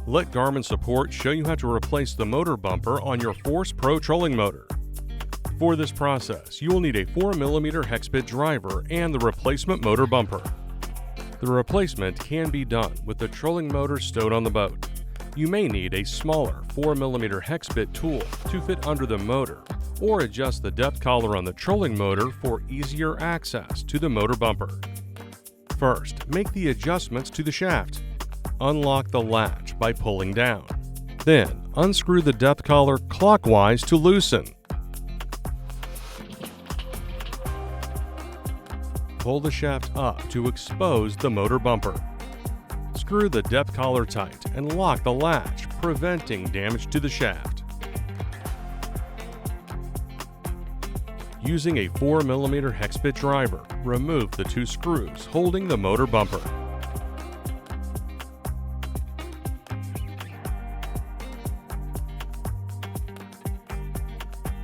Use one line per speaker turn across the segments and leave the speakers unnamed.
Let Garmin Support show you how to replace the motor bumper on your Force Pro trolling motor. For this process, you will need a 4mm hex bit driver and the replacement motor bumper. The replacement can be done with the trolling motor stowed on the boat. You may need a smaller 4mm hex bit tool to fit under the motor, or adjust the depth collar on the trolling motor for easier access to the motor bumper. First, make the adjustments to the shaft. Unlock the latch by pulling down. Then, unscrew the depth collar clockwise to loosen. Pull the shaft up to expose the motor bumper. Screw the depth collar tight and lock the latch, preventing damage to the shaft. Using a 4mm hex bit driver, remove the 2 screws holding the motor bumper.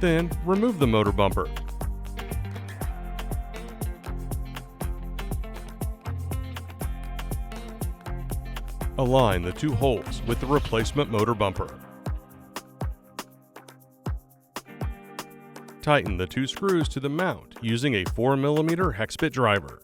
Then, remove the motor bumper. Align the 2 holes with the replacement motor bumper. Tighten the 2 screws to the mount using a 4mm hex bit driver.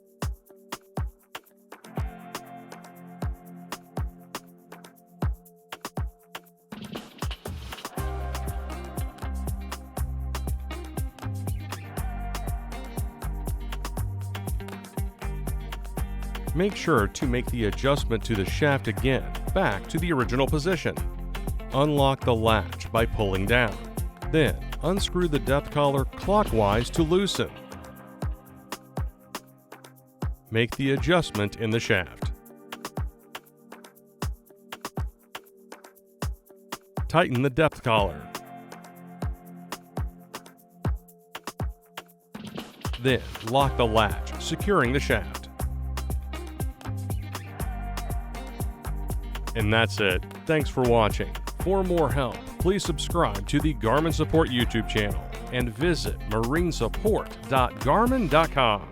Make sure to make the adjustment to the shaft again back to the original position. Unlock the latch by pulling down. Then, unscrew the depth collar clockwise to loosen. Make the adjustment in the shaft. Tighten the depth collar. Then, lock the latch, securing the shaft. And that's it. Thanks for watching. For more help, please subscribe to the Garmin Support YouTube channel and visit marinesupport.garmin.com.